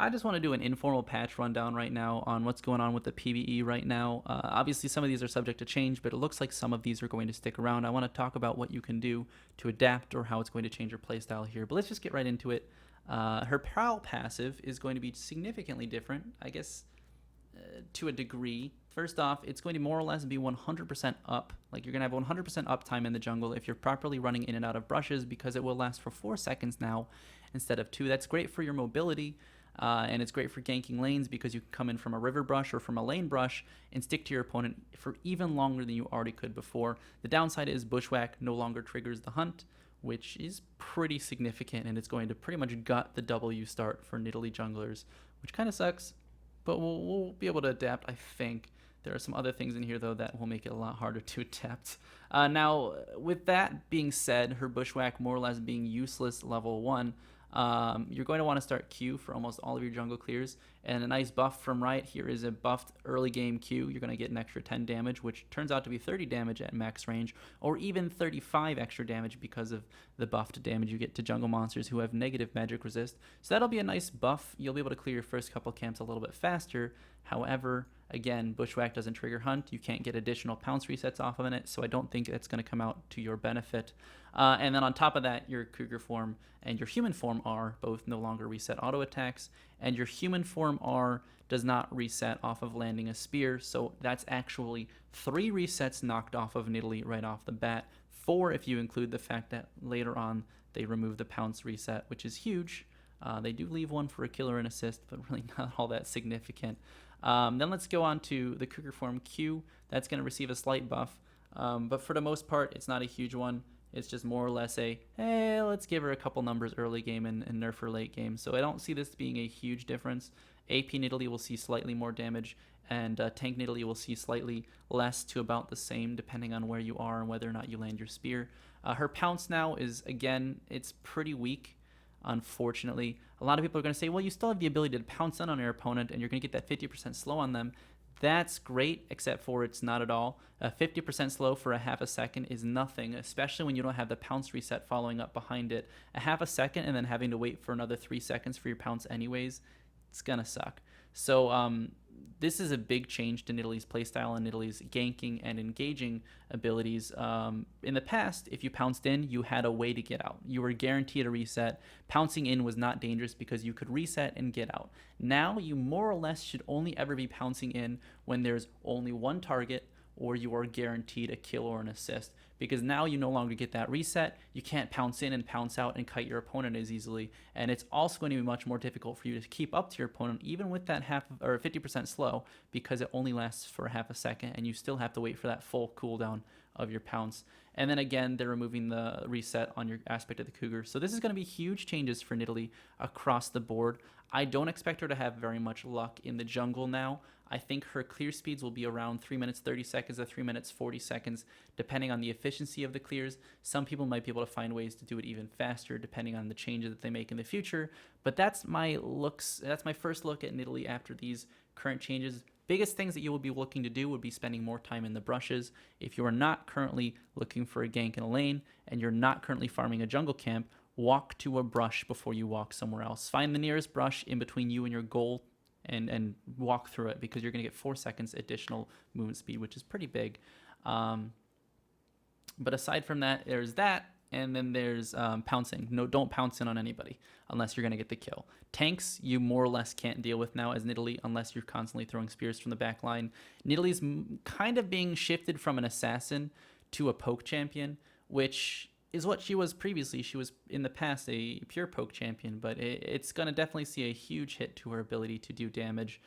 I just want to do an informal patch rundown right now on what's going on with the PBE right now. Obviously, some of these are subject to change, but it looks like some of these are going to stick around. I want to talk about what you can do to adapt or how it's going to change your playstyle here. But let's just get right into it. Her Prowl passive is going to be significantly different, I guess, to a degree. First off, it's going to more or less be 100% up. Like, you're going to have 100% uptime in the jungle if you're properly running in and out of brushes, because it will last for 4 seconds now instead of 2. That's great for your mobility. And it's great for ganking lanes because you can come in from a river brush or from a lane brush and stick to your opponent for even longer than you already could before. The downside is Bushwhack no longer triggers the hunt, which is pretty significant, and it's going to pretty much gut the W start for Nidalee junglers, which kind of sucks, but we'll be able to adapt, I think. There are some other things in here, though, that will make it a lot harder to adapt. Now, with that being said, her Bushwhack more or less being useless level 1, you're going to want to start Q for almost all of your jungle clears, and a nice buff from Riot here is a buffed early game Q. You're going to get an extra 10 damage, which turns out to be 30 damage at max range, or even 35 extra damage because of the buffed damage you get to jungle monsters who have negative magic resist. So that'll be a nice buff. You'll be able to clear your first couple camps a little bit faster. However, again, Bushwhack doesn't trigger Hunt. You can't get additional pounce resets off of it, so I don't think that's going to come out to your benefit. And then on top of that, your Cougar form and your human form R both no longer reset auto attacks, and your human form R does not reset off of landing a spear, so that's actually 3 resets knocked off of Nidalee right off the bat. 4 if you include the fact that later on they remove the pounce reset, which is huge. They do leave one for a killer and assist, but really not all that significant. Then let's go on to the Cougar form Q. That's going to receive a slight buff, but for the most part, it's not a huge one. It's just more or less a, hey, let's give her a couple numbers early game and nerf her late game. So I don't see this being a huge difference. AP Nidalee will see slightly more damage, and Tank Nidalee will see slightly less to about the same, depending on where you are and whether or not you land your spear. Her pounce now is, again, it's pretty weak. Unfortunately, a lot of people are going to say, well, you still have the ability to pounce in on your opponent and you're going to get that 50% slow on them. That's great, except for it's not at all. 50% slow for a half a second is nothing, especially when you don't have the pounce reset following up behind it. A half a second and then having to wait for another 3 seconds for your pounce anyways, it's going to suck. So this is a big change to Nidalee's playstyle and Nidalee's ganking and engaging abilities. In the past, if you pounced in, you had a way to get out. You were guaranteed a reset. Pouncing in was not dangerous because you could reset and get out. Now, you more or less should only ever be pouncing in when there's only one target or you are guaranteed a kill or an assist, because now you no longer get that reset. You can't pounce in and pounce out and kite your opponent as easily, and it's also going to be much more difficult for you to keep up to your opponent even with that 50% slow, because it only lasts for a half a second and you still have to wait for that full cooldown of your pounce. And then again, they're removing the reset on your aspect of the Cougar. So this is going to be huge changes for Nidalee across the board. I don't expect her to have very much luck in the jungle now. I think her clear speeds will be around 3 minutes 30 seconds to 3 minutes 40 seconds, depending on the efficiency of the clears. Some people might be able to find ways to do it even faster, depending on the changes that they make in the future. But that's my looks. That's my first look at Nidalee after these current changes. Biggest things that you will be looking to do would be spending more time in the brushes. If you are not currently looking for a gank in a lane and you're not currently farming a jungle camp, walk to a brush before you walk somewhere else. Find the nearest brush in between you and your goal and walk through it, because you're going to get 4 seconds additional movement speed, which is pretty big. But aside from that, there's that. And then there's pouncing. No, don't pounce in on anybody unless you're going to get the kill. Tanks, you more or less can't deal with now as Nidalee unless you're constantly throwing spears from the back line. Nidalee's kind of being shifted from an assassin to a poke champion, which is what she was previously. She was in the past a pure poke champion, but it's going to definitely see a huge hit to her ability to do damage.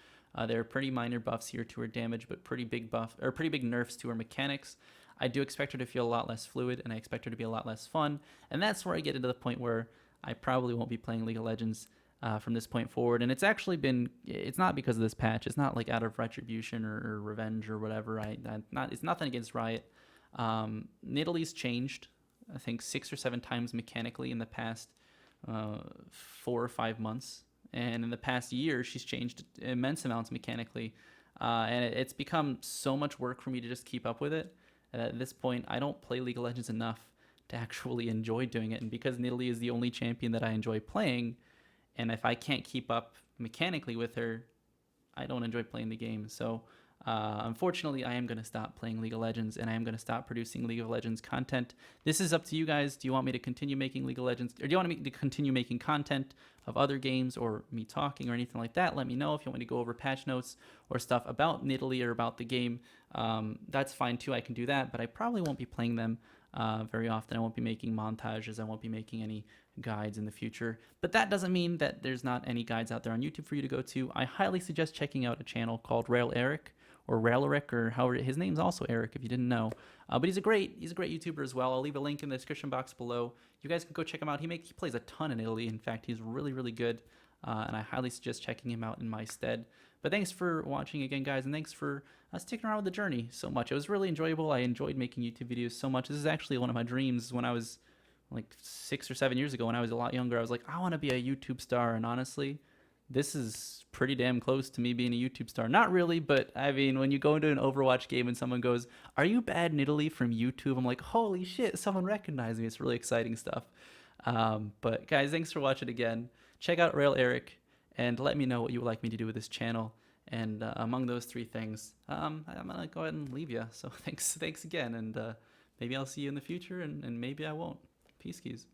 There are pretty minor buffs here to her damage, but pretty big nerfs to her mechanics. I do expect her to feel a lot less fluid, and I expect her to be a lot less fun. And that's where I get into the point where I probably won't be playing League of Legends from this point forward. And it's actually been, it's not because of this patch. It's not like out of retribution or revenge or whatever. It's nothing against Riot. Nidalee's changed, I think, 6 or 7 times mechanically in the past 4 or 5 months. And in the past year, she's changed immense amounts mechanically. And it's become so much work for me to just keep up with it. At this point, I don't play League of Legends enough to actually enjoy doing it. And because Nidalee is the only champion that I enjoy playing, and if I can't keep up mechanically with her, I don't enjoy playing the game. So unfortunately, I am going to stop playing League of Legends, and I am going to stop producing League of Legends content. This is up to you guys. Do you want me to continue making League of Legends, or do you want me to continue making content of other games, or me talking, or anything like that? Let me know. If you want me to go over patch notes or stuff about Nidalee or about the game, that's fine too. I can do that, but I probably won't be playing them very often. I won't be making montages. I won't be making any guides in the future. But that doesn't mean that there's not any guides out there on YouTube for you to go to. I highly suggest checking out a channel called Railerik, or Railerik, or however, his name's also Eric if you didn't know. But he's a great YouTuber as well. I'll leave a link in the description box below. You guys can go check him out. He plays a ton in Italy. In fact, he's really good, and I highly suggest checking him out in my stead. But thanks for watching again, guys, and thanks for sticking around with the journey so much. It was really enjoyable. I enjoyed making YouTube videos so much. This is actually one of my dreams. When I was like 6 or 7 years ago, when I was a lot younger, I was like, I want to be a YouTube star, and honestly, this is pretty damn close to me being a YouTube star. Not really, but I mean, when you go into an Overwatch game and someone goes, "Are you Bad Nidalee from YouTube?" I'm like, holy shit, someone recognized me. It's really exciting stuff. But guys, thanks for watching again. Check out Railerik, and let me know what you would like me to do with this channel. And among those three things, I'm gonna go ahead and leave you. So thanks again, and maybe I'll see you in the future, and maybe I won't. Peace, keys.